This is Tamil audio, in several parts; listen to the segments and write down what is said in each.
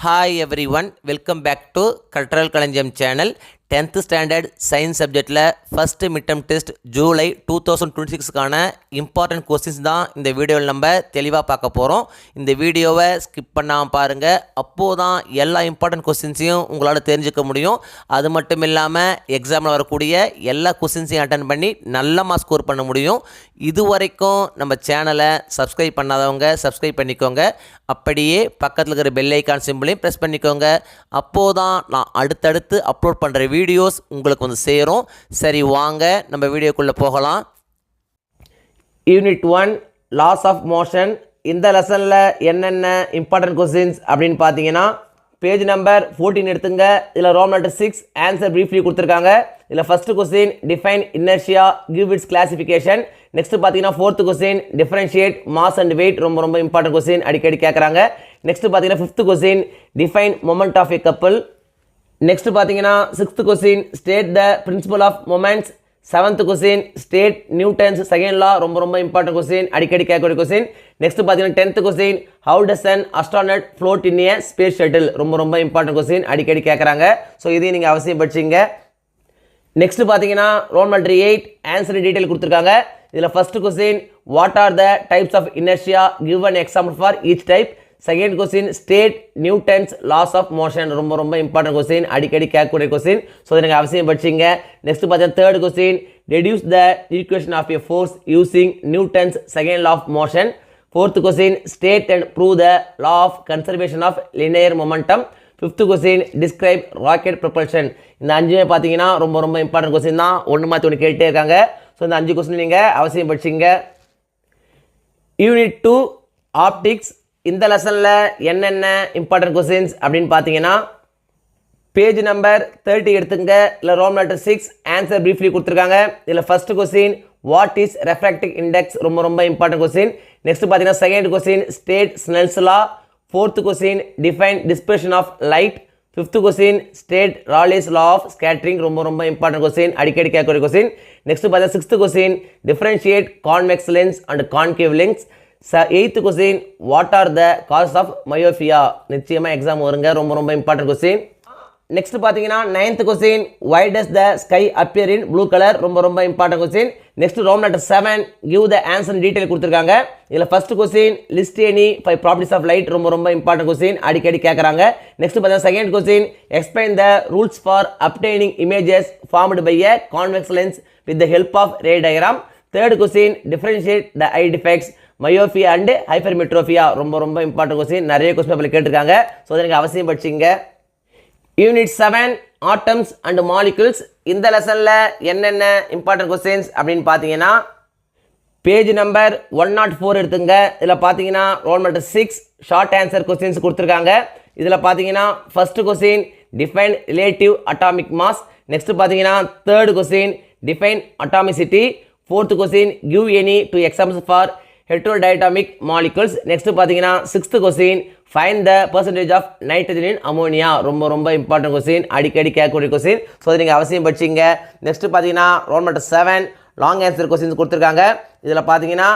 Hi everyone, welcome back to Cultural Kalanjam channel. 10th standard science subjectல first midterm test ஜூலை 2026க்கான இம்பார்ட்டன்ட் கொஸ்டின்ஸ் தான் இந்த வீடியோவில் நம்ம தெளிவாக பார்க்க போகிறோம். இந்த வீடியோவை ஸ்கிப் பண்ணாமல் பாருங்கள், அப்போது தான் எல்லா இம்பார்ட்டன்ட் கொஸ்டின்ஸையும் உங்களால் தெரிஞ்சுக்க முடியும். அது மட்டும் இல்லாமல் எக்ஸாமில் வரக்கூடிய எல்லா கொஸ்டின்ஸையும் அட்டன் பண்ணி நல்ல மார்க் ஸ்கோர் பண்ண முடியும். இது வரைக்கும் நம்ம சேனலை சப்ஸ்கிரைப் பண்ணாதவங்க சப்ஸ்கிரைப் பண்ணிக்கோங்க. அப்படியே பக்கத்தில் இருக்கிற பெல் ஐக்கான் சிம்பிளையும் ப்ரெஸ் பண்ணிக்கோங்க. அப்போது தான் நான் அடுத்தடுத்து அப்லோட் பண்ணுற வீடியோஸ் உங்களுக்கு வந்து சேரும். சரி, வாங்க நம்ம வீடியோக்குள்ளே போகலாம். Unit 1 laws of motion. இந்த லெசனில் என்னென்ன இம்பார்ட்டன்ட் கொஸ்டின்ஸ் அப்படின்னு பார்த்தீங்கன்னா, பேஜ் நம்பர் 14 எடுத்துங்க. இதில் ரோம் லெட்டர் 6 ஆன்சர் ப்ரீஃப்லி கொடுத்துருக்காங்க. இதில் first question define inertia, give its classification. Next பார்த்தீங்கன்னா fourth question differentiate mass and weight. ரொம்ப இம்பார்ட்டன்ட் கொஸ்டின், அடிக்கடி கேட்குறாங்க. நெக்ஸ்ட் பார்த்தீங்கன்னா fifth question define moment of a couple. Next பார்த்தீங்கன்னா sixth question state the principle of moments. Seventh question state Newton's second law. ரொம்ப இம்பார்ட்டன்ட் கொஸ்டின், அடிக்கடி கேட்கக்கூடிய கொஸ்டின். நெக்ஸ்ட் பார்த்தீங்கன்னா 10th question how does an astronaut float in a space shuttle. ரொம்ப இம்பார்ட்டன்ட் கொஸ்டின், அடிக்கடி கேட்குறாங்க. ஸோ இதையும் நீங்கள் அவசியம் படிச்சிங்க. நெக்ஸ்ட் பார்த்தீங்கன்னா ரோம் லெட்டர் 8 ஆன்சர் டீட்டெயில் கொடுத்துருக்காங்க. இதில் first question what are the types of inertia, give an example for each type. Second question state Newton's laws of motion. ரொம்ப இம்பார்ட்டன்ட் கொஸ்டின், அடிக்கடி கேட்கக்கூடிய கொஸ்டின். ஸோ இதை நீங்கள் அவசியம் படிச்சிங்க. நெக்ஸ்ட் பார்த்தீங்கன்னா third question reduce the equation of a force using Newton's second law of motion. Fourth question state and prove the law of conservation of linear momentum. Fifth question describe rocket propulsion. இந்த அஞ்சுமே பார்த்தீங்கன்னா ரொம்ப இம்பார்ட்டன்ட் கொஸ்டின் தான். ஒன்று மாற்றி ஒன்று கேட்டே இருக்காங்க. ஸோ இந்த 5 கொஸ்டின் நீங்கள் அவசியம் படிச்சிங்க. Unit 2 optics. இந்த லெசனில் என்னென்ன இம்பார்ட்டன்ட் கொஸ்டின்ஸ் அப்படின்னு பார்த்தீங்கன்னா, பேஜ் நம்பர் 30 எடுத்துங்க. இல்லை ரோம் லெட்டர் 6 ஆன்சர் ப்ரீஃப்லி கொடுத்துருக்காங்க. இதில் first question what is refractive index. ரொம்ப இம்பார்ட்டன்ட் கொஸ்டின். நெக்ஸ்ட் பார்த்தீங்கன்னா second question state Snell's law. Fourth question define dispersion of light. Fifth question state Rayleigh's law of scattering. ரொம்ப இம்பார்ட்டன்ட் கொஸ்டின், அடிக்கடி கேட்கக்கூடிய கொஸ்டின். நெக்ஸ்ட் பார்த்தீங்கன்னா sixth question differentiate convex lens and concave lens. Eighth question what are the cause of myopia. நிச்சயமாக எக்ஸாம் வருங்க, ரொம்ப இம்பார்ட்டன்ட் கொஸ்டின். நெக்ஸ்ட் பார்த்தீங்கன்னா 9th question why does the sky appear in blue colour. ரொம்ப important question. Next roman letter 7 give the answer detail கொடுத்துருக்காங்க. இதில் first question list any 5 properties of light. ரொம்ப இம்பார்ட்டன்ட் கொஸ்டின், அடிக்கடி கேட்குறாங்க. நெக்ஸ்ட் பார்த்தீங்கன்னா second question explain the rules for obtaining images formed by a convex lens with the help of ray diagram. Third question differentiate the eye defects myopia and hypermetropia. ரொம்ப இம்பார்ட்டன்ட் கொஸ்டின், நிறைய கொஸ்டின் பேப்பரில் கேட்டிருக்காங்க. ஸோ அதை நீங்கள் அவசியம் படிச்சிங்க. Unit 7 atoms and molecules. இந்த லெசனில் என்னென்ன இம்பார்ட்டன்ட் கொஸ்டின்ஸ் அப்படின்னு பார்த்தீங்கன்னா, பேஜ் நம்பர் 104 எடுத்துங்க. இதில் பார்த்தீங்கன்னா roll number 6 short answer questions கொடுத்துருக்காங்க. இதில் பார்த்தீங்கன்னா first question define relative atomic mass. Next பார்த்தீங்கன்னா third question define atomicity. Fourth question give any 2 examples for heterodiatomic molecules. Next பார்த்தீங்கன்னா sixth question find the percentage of nitrogen in ammonia. ரொம்ப இம்பார்ட்டன்ட் கொஸ்டின், அடிக்கடி கேட்கக்கூடிய கொஸ்டின். ஸோ அதை நீங்கள் அவசியம் படிச்சிங்க. நெக்ஸ்ட் பார்த்தீங்கன்னா roll number 7 long answer questions கொடுத்துருக்காங்க. இதில் பார்த்தீங்கன்னா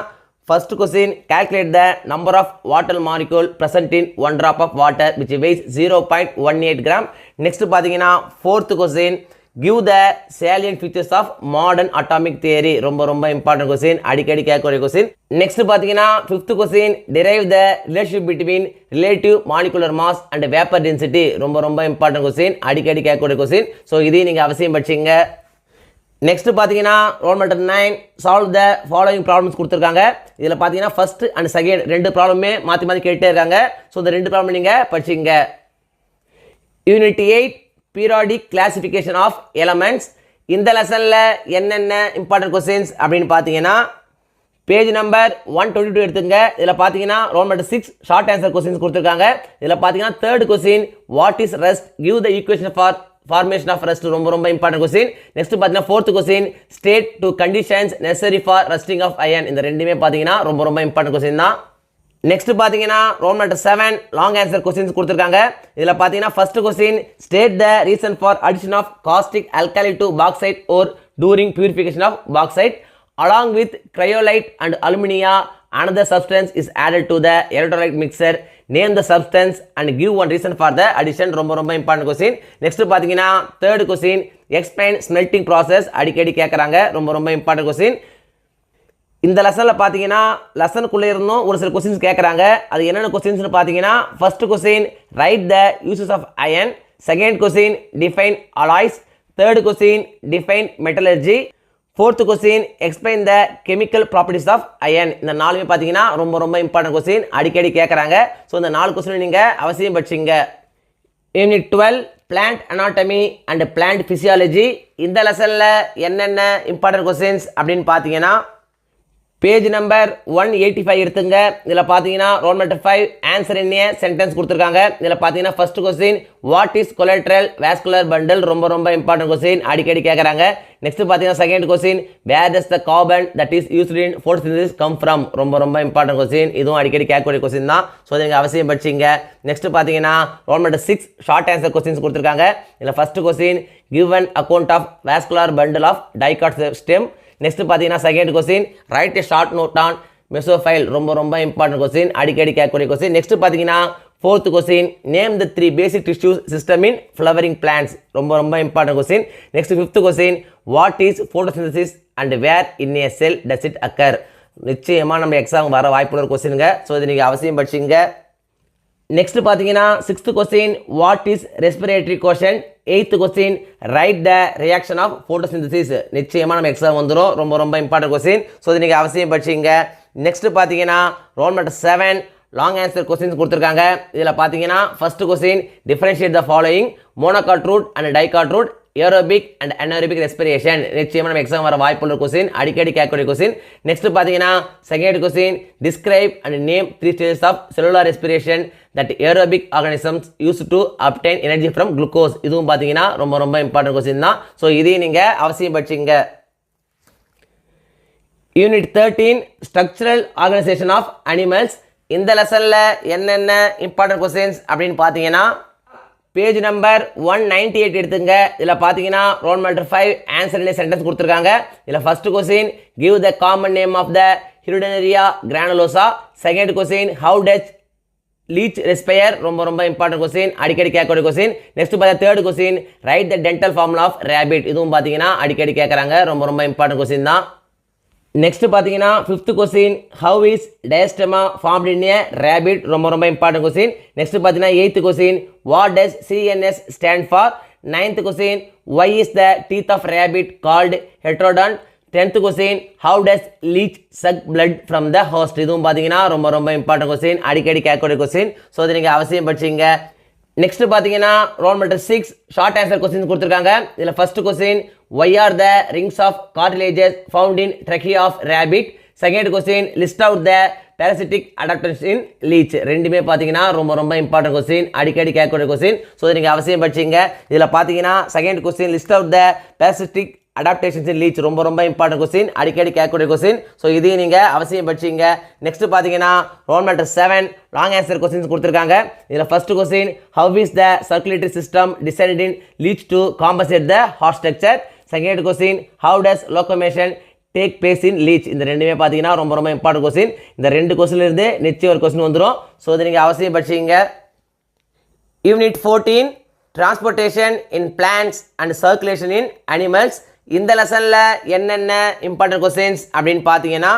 first question calculate the number of water molecule present in 1 drop of water which weighs 0.18 gram. Next பார்த்தீங்கன்னா fourth question give the salient features of modern atomic theory. ரொம்ப இம்பார்ட்டன்ட் கொஸ்டின், அடிக்கடி கேட்கக்கூடிய கொஸ்டின். நெக்ஸ்ட் பார்த்தீங்கன்னா fifth question derive the relationship between relative molecular mass and vapor density. ரொம்ப இம்பார்ட்டன்ட் கொஸ்டின், அடிக்கடி கேட்கக்கூடிய கொஸ்டின். ஸோ இதையும் நீங்கள் அவசியம் படிச்சிங்க. நெக்ஸ்ட் பார்த்தீங்கன்னா roll number 9 solve the following problems கொடுத்துருக்காங்க. இதில் பார்த்தீங்கன்னா ஃபர்ஸ்ட் அண்ட் செகண்ட் ரெண்டு ப்ராப்ளமே மாற்றி கேட்டே இருக்காங்க. ஸோ இந்த ரெண்டு ப்ராப்ளம் நீங்கள் படிச்சிங்க. Unit 8 periodic classification of elements. இந்த லெசனில் என்னென்ன இம்பார்ட்டன்ட் கொஸ்டின்ஸ் அப்படின்னு பார்த்தீங்கன்னா, பேஜ் நம்பர் 122 எடுத்துங்க. இதில் பார்த்தீங்கன்னா roll number 6 short answer questions கொடுத்துருக்காங்க. இதில் பார்த்தீங்கன்னா third question what is rust, give the equation for formation of rust. ரொம்ப இம்பார்ட்டன்ட் கொஸ்டின். நெக்ஸ்ட் பார்த்தீங்கன்னா fourth question state two conditions necessary for rusting of iron. இந்த ரெண்டுமே பார்த்தீங்கன்னா ரொம்ப இம்பார்ட்டன்ட் கொஸ்டின் தான். நெக்ஸ்ட் பார்த்தீங்கன்னா ரோம் நம்பர் 7 லாங் ஆன்சர் கொஸ்டின்ஸ் கொடுத்துருக்காங்க. இதில் பார்த்தீங்கன்னா first question state the reason for addition of caustic alkali to bauxite wore during purification of bauxite along with cryolite and alumina another substance is added to the electrolyte mixture. Name the substance and give one reason for the addition. ரொம்ப important question. Next பார்த்தீங்கன்னா third question, explain smelting process. அடிக்கடி கேட்குறாங்க, ரொம்ப important question. இந்த லெசனில் பார்த்தீங்கன்னா லெசனுக்குள்ளே இருந்தும் ஒரு சில கொஸ்டின்ஸ் கேட்குறாங்க. அது என்னென்ன கொஸ்டின்ஸ்னு பார்த்தீங்கன்னா first question write the uses of iron, second question define alloys, third question define metallurgy, fourth question explain the chemical properties of iron. இந்த நாலுமே பார்த்தீங்கன்னா ரொம்ப இம்பார்ட்டன்ட் கொஸ்டின், அடிக்கடி கேட்குறாங்க. ஸோ இந்த 4 கொஸ்டின் நீங்கள் அவசியம் படிச்சிங்க. Unit 12 plant anatomy and plant physiology. இந்த லெசனில் என்னென்ன இம்பார்ட்டன்ட் கொஸ்டின்ஸ் அப்படின்னு பார்த்தீங்கன்னா பேஜ் நம்பர் 185 எடுத்துங்க. இதில் பார்த்தீங்கன்னா roll number 5 answer in a sentence கொடுத்துருக்காங்க. இதில் பார்த்தீங்கன்னா first question what is collateral vascular bundle, ரொம்ப இம்பார்ட்டன்ட் கொஸ்டின், அடிக்கடி கேட்குறாங்க. நெக்ஸ்ட் பார்த்தீங்கன்னா second question where does the carbon that is used in photosynthesis come from, ரொம்ப இம்பார்ட்டன்ட் கொஸ்டின், இதுவும் அடிக்கடி கேட்கக்கூடிய கொஸ்டின் தான். ஸோ நீங்கள் அவசியம் படிச்சிங்க. நெக்ஸ்ட் பார்த்தீங்கன்னா roll number 6 short answer questions கொடுத்துருக்காங்க. இதில் first question give an account of vascular bundle of dicot stem. Next பார்த்தீங்கன்னா second question write a short note on mesophyll, ரொம்ப இம்பார்ட்டன்ட் கொஸ்டின், அடிக்கடி கேட்கக்கூடிய கொஸ்டின். நெக்ஸ்ட் பார்த்தீங்கன்னா fourth question name the 3 basic tissues system in flowering plants, ரொம்ப important question. Next fifth question what is photosynthesis and where in a cell does it occur. நிச்சயமாக நம்ம எக்ஸாம் வர வாய்ப்புள்ள ஒரு கொஸ்டினுங்க. ஸோ இது நீங்கள் அவசியம் படிச்சிங்க. நெக்ஸ்ட் பார்த்தீங்கன்னா sixth question what is respiratory quotient. Eighth question write the reaction of photosynthesis. நிச்சயமாக நம்ம எக்ஸாம் வந்துடும், ரொம்ப இம்பார்ட்டன்ட் கொஸ்டின். ஸோ இது நீங்கள் அவசியம் படிச்சிங்க. நெக்ஸ்ட் பார்த்தீங்கன்னா roll number 7 long answer questions கொடுத்துருக்காங்க. இதில் பார்த்தீங்கன்னா first question differentiate the following monocot root and dicot root, aerobic and anaerobic respiration. நிச்சயமாக நம்ம எக்ஸாம் வர வாய்ப்புள்ள கொஸ்டின், அடிக்கடி கேட்கக்கூடிய கொஸ்டின். நெக்ஸ்ட் பார்த்தீங்கன்னா second question describe and name 3 stages of cellular respiration that aerobic organisms use to obtain energy from glucose. இதுவும் பார்த்தீங்கன்னா ரொம்ப இம்பார்ட்டன்ட் கொஸ்டின் தான். ஸோ இதையும் நீங்கள் அவசியம் படிச்சிங்க. Unit 13 structural organisation of animals. இந்த லெசனில் என்னென்ன இம்பார்ட்டன்ட் கொஸ்டின்ஸ் அப்படின்னு பார்த்தீங்கன்னா பேஜ் நம்பர் 198 எடுத்துங்க. இதில் பார்த்தீங்கன்னா roll number 5 answer in sentence கொடுத்துருக்காங்க. இதில் first question give the common name of the hirudinaria granulosa. Second question how does leech respire, ரொம்ப இம்பார்ட்டன்ட் கொஸ்டின், அடிக்கடி கேட்கக்கூடிய கொஸ்டின். நெக்ஸ்ட் பார்த்தா third question write the dental formula of rabbit. இதுவும் பார்த்தீங்கன்னா அடிக்கடி கேட்குறாங்க, ரொம்ப இம்பார்ட்டன்ட் கொஸ்டின் தான். நெக்ஸ்ட் பார்த்தீங்கன்னா fifth question how is diastema formed in a rabbit, ரொம்ப இம்பார்ட்டன்ட் கொஸ்டின். நெக்ஸ்ட் பார்த்தீங்கன்னா eighth question what does CNS stand for. Ninth question why is the teeth of rabbit called heterodont. 10th question how does leech suck blood from the host. இதுவும் பார்த்தீங்கன்னா ரொம்ப இம்பார்ட்டன்ட் கொஸ்டின், அடிக்கடி கேட்கக்கூடிய கொஸ்டின். ஸோ இதை நீங்கள் அவசியம் படிச்சிங்க. நெக்ஸ்ட் பார்த்தீங்கன்னா roll number 6 short answer question கொடுத்துருக்காங்க. இதில் first question why are the rings of cartilages found in trachea of rabbit. Second question list out the parasitic adaptations in leech. ரெண்டுமே பார்த்தீங்கன்னா ரொம்ப இம்பார்ட்டன்ட் கொஸ்டின், அடிக்கடி கேட்கக்கூடிய கொஸ்டின். ஸோ இதை நீங்கள் அவசியம் படிச்சிங்க. இதில் பார்த்தீங்கன்னா second question list out the parasitic adaptations in leech, ரொம்ப இம்பார்ட்டன்ட் கொஸ்டின், அடிக்கடி கேட்கக்கூடிய கொஸ்டின். ஸோ இதையும் நீங்கள் அவசியம் படிச்சிங்க. நெக்ஸ்ட் பார்த்தீங்கன்னா roll number 7 long answer questions கொடுத்துருக்காங்க. இதில் first question how is the circulatory system designed in leech to compensate the heart structure. Second question how does locomotion take place in leech. இந்த ரெண்டுமே பார்த்தீங்கன்னா ரொம்ப இம்பார்ட்டன்ட் கொஸ்டின். இந்த 2 கொஸ்டின்லேருந்து நிச்சயம் ஒரு கொஸ்டின் வந்துடும். ஸோ இதை நீங்கள் அவசியம் படிச்சிங்க. Unit 14 transportation in plants and circulation in animals. இந்த லெசனில் என்னென்ன இம்பார்ட்டன்ட் கொஸ்டின்ஸ் அப்படின்னு பார்த்தீங்கன்னா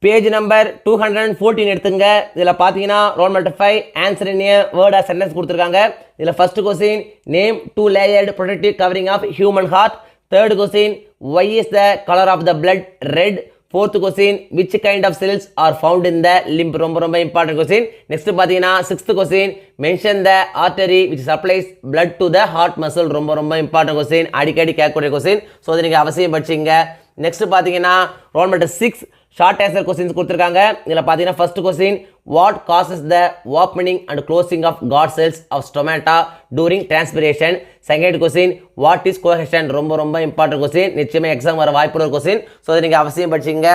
பேஜ் நம்பர் 214 எடுத்துங்க. இதில் பார்த்தீங்கன்னா roll number 5 answer in a word or sentence கொடுத்துருக்காங்க. இதில் first question name 2 layered protective covering of human heart. Third question why is the color of the blood red. fourth question which kind of cells are found in the limb, ரொம்ப important question. next பார்த்தீங்கன்னா sixth question mention the artery which supplies blood to the heart muscle, ரொம்ப important question, அடிக்கடி கேட்கக்கூடிய question. ஸோ அதை நீங்கள் அவசியம் படிச்சிங்க. நெக்ஸ்ட் பார்த்தீங்கன்னா roll number 6 short answer questions கொடுத்துருக்காங்க. இதில் பார்த்தீங்கன்னா first question what causes the opening and closing of guard cells of stomata during transpiration. Second question what is cohesion, ரொம்ப இம்பார்ட்டன்ட் கொஸ்டின், நிச்சயமாக எக்ஸாம் வர வாய்ப்புள்ள ஒரு கொஸ்டின். ஸோ அதை நீங்கள் அவசியம் படிச்சிங்க.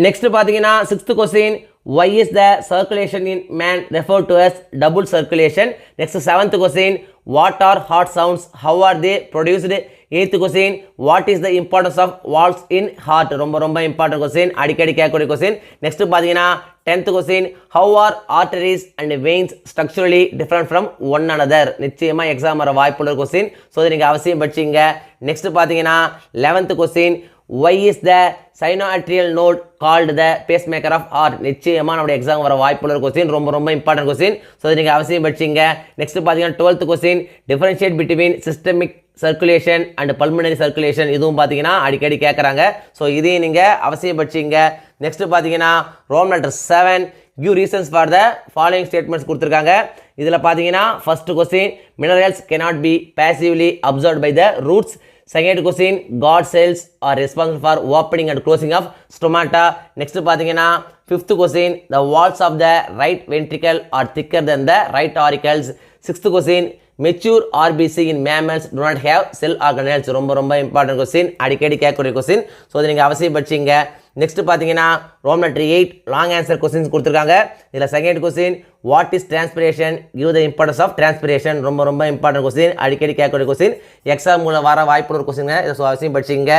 நெக்ஸ்ட் பார்த்தீங்கன்னா sixth question why is the circulation in man referred to as double circulation. next seventh question what are heart sounds, how are they produced. 8th question what is the importance of valves in heart ரொம்ப ரொம்ப இம்பார்ட்டன்ட் கொஸ்டின் அடிக்கடி கேட்கக்கூடிய கொஸ்டின் நெக்ஸ்ட் பார்த்தீங்கன்னா 10th question how are arteries and veins structurally different from one another நிச்சயமா எக்ஸாம் வர வாய்ப்புள்ள கொஸ்டின் ஸோ இதை நீங்கள் அவசியம் படிச்சிங்க நெக்ஸ்ட் பார்த்தீங்கன்னா 11th question why is the sinoatrial node called the pacemaker of heart நிச்சயமா நம்முடைய எக்ஸாம் வர வாய்ப்புள்ள கொஸ்டின் ரொம்ப ரொம்ப இம்பார்ட்டன்ட் கொஸ்டின் ஸோ இதை நீங்கள் அவசியம் படிச்சிங்க நெக்ஸ்ட் பார்த்தீங்கன்னா 12th question differentiate between systemic circulation and pulmonary circulation இதுவும் பார்த்தீங்கன்னா அடிக்கடி கேட்குறாங்க ஸோ இதையும் நீங்கள் அவசியம் படிச்சிங்க நெக்ஸ்ட் பார்த்தீங்கன்னா Rome letter 7 give reasons for the following statements கொடுத்துருக்காங்க இதில் பார்த்தீங்கன்னா first question minerals cannot be passively absorbed by the roots second question guard cells are responsible for opening and closing of stomata next பார்த்தீங்கன்னா fifth question the walls of the right ventricle are thicker then the right auricles sixth question mature RBC in mammals do not have sell organelles ரொம்ப ரொம்ப இம்பார்ட்டன்ட் கொஸ்டின் அடிக்கடி கேட்கக்கூடிய கொஸ்டின் ஸோ அதை நீங்கள் அவசியம் படிச்சிங்க நெக்ஸ்ட் பார்த்தீங்கன்னா Rome letter 8 long answer questions கொடுத்துருக்காங்க இதில் second question what is transpiration give the importance of transpiration ரொம்ப ரொம்ப இம்பார்ட்டன்ட் கொஸ்டின் அடிக்கடி கேட்கக்கூடிய கொஸ்டின் எக்ஸாம் வர வாய்ப்புள்ள ஒரு கொஸ்டின் இதை அவசியம் படிச்சிங்க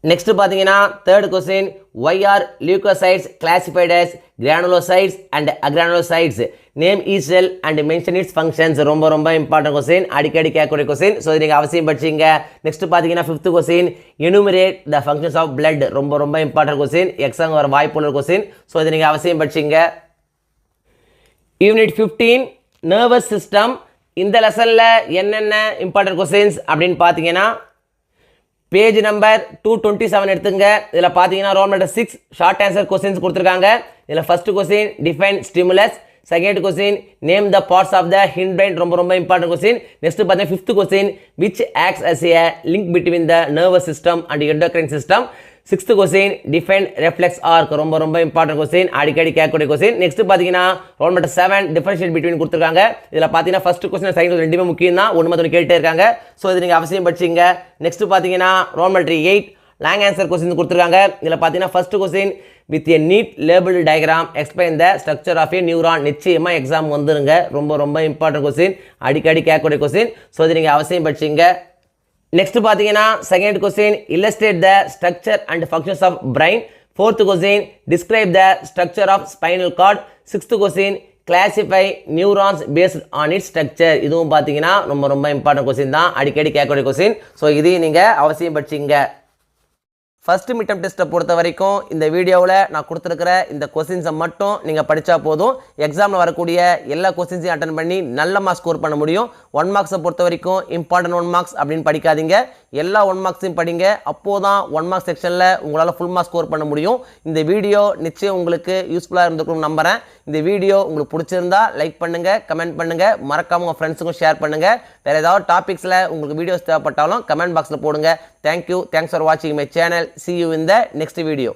நெக்ஸ்ட் பார்த்தீங்கன்னா third question why are leukocytes classified as granulocytes and agranulocytes name each cell and mention its functions ரொம்ப ரொம்ப இம்பார்ட்டன்ட் கொஸ்டின் அடிக்கடி கேட்கக்கூடிய கொஸ்டின் ஸோ இது நீங்கள் அவசியம் படிச்சிங்க நெக்ஸ்ட் பார்த்தீங்கன்னா fifth question enumerate the functions of blood ரொம்ப ரொம்ப இம்பார்ட்டன்ட் கொஸ்டின் எக்ஸாம் வர வாய்ப்புள்ள கொஸ்டின் ஸோ இது நீங்கள் அவசியம் படிச்சிங்க யூனிட் 15 நர்வஸ் சிஸ்டம் இந்த லெசனில் என்னென்ன இம்பார்ட்டன்ட் கொஸ்டின்ஸ் அப்படின்னு பார்த்தீங்கன்னா பேஜ் நம்பர் 227 எடுத்துங்க இதில் பார்த்தீங்கன்னா Rome letter 6 short answer questions கொடுத்துருக்காங்க இதில் first question define stimulus second question name the parts of the hind brain ரொம்ப ரொம்ப இம்பார்ட்டன்ட் கொஸ்டின் நெக்ஸ்ட் பார்த்தீங்கன்னா fifth question which acts as a link between the nervous system and endocrine system sixth question define reflex arc ரொம்ப ரொம்ப இம்பார்ட்டன்ட் கொஸ்டின் அடிக்கடி கேட்கக்கூடிய கொஸ்டின் நெக்ஸ்ட் பார்த்தீங்கன்னா ரோல் நம்பர் 7 டிஃபரன்ஷியேட் பிட்வீன் கொடுத்துருக்காங்க இதில் பார்த்தீங்கன்னா ஃபர்ஸ்ட் கொஸ்டின் செகண்ட் கொஸ்டின் ரெண்டுமே முக்கியம் தான் ஒன்று மட்டும் கேட்டே இருக்காங்க ஸோ இது நீங்கள் அவசியம் படிச்சிங்க நெக்ஸ்ட் பார்த்தீங்கன்னா roll number 8 long answer question கொடுத்துருக்காங்க இதில் பார்த்தீங்கன்னா first question with a neat label diagram explain the structure of a neuron நிச்சயமாக எக்ஸாம் வந்துருங்க ரொம்ப ரொம்ப இம்பார்ட்டன்ட் கொஸ்டின் அடிக்கடி கேட்கக்கூடிய கொஸ்டின் ஸோ இது நீங்கள் அவசியம் படிச்சிங்க நெக்ஸ்ட் பார்த்தீங்கன்னா second question illustrate the structure and functions of brain fourth question describe the structure of spinal cord sixth question classify neurons based on it structure இதுவும் பார்த்தீங்கன்னா ரொம்ப ரொம்ப இம்பார்ட்டன்ட் கொஸ்டின் தான் அடிக்கடி கேட்கக்கூடிய கொஸ்டின் ஸோ இதையும் நீங்கள் அவசியம் படிச்சிங்க ஃபஸ்ட்டு மிட்டம் டெஸ்ட்டை பொறுத்த வரைக்கும் இந்த வீடியோவில் நான் கொடுத்துருக்கிற இந்த கொஸ்டின்ஸை மட்டும் நீங்கள் படித்தா போதும் எக்ஸாமில் வரக்கூடிய எல்லா கொஸ்டின்ஸையும் அட்டன் பண்ணி நல்ல மார்க்ஸ் ஸ்கோர் பண்ண முடியும் 1 மார்க்ஸை பொறுத்த வரைக்கும் இம்பார்ட்டன்ட் 1 மார்க்ஸ் அப்படின்னு படிக்காதீங்க எல்லா 1 மார்க்ஸையும் படிங்க அப்போது தான் 1 மார்க்ஸ் செக்ஷனில் உங்களால் ஃபுல் மார்க்ஸ் ஸ்கோர் பண்ண முடியும் இந்த வீடியோ நிச்சயம் உங்களுக்கு யூஸ்ஃபுல்லாக இருந்திருக்கும்னு நம்புகிறேன் இந்த வீடியோ உங்களுக்கு பிடிச்சிருந்தா லைக் பண்ணுங்கள் கமெண்ட் பண்ணுங்கள் மறக்காமல் உங்கள் ஃப்ரெண்ட்ஸுக்கும் ஷேர் பண்ணுங்கள் வேறு ஏதாவது டாபிக்ஸில் உங்களுக்கு வீடியோஸ் தேவைப்பட்டாலும் கமெண்ட் பாக்ஸில் போடுங்க தேங்க்யூ தேங்க்ஸ் ஃபார் வாட்சிங் my channel see you in the next video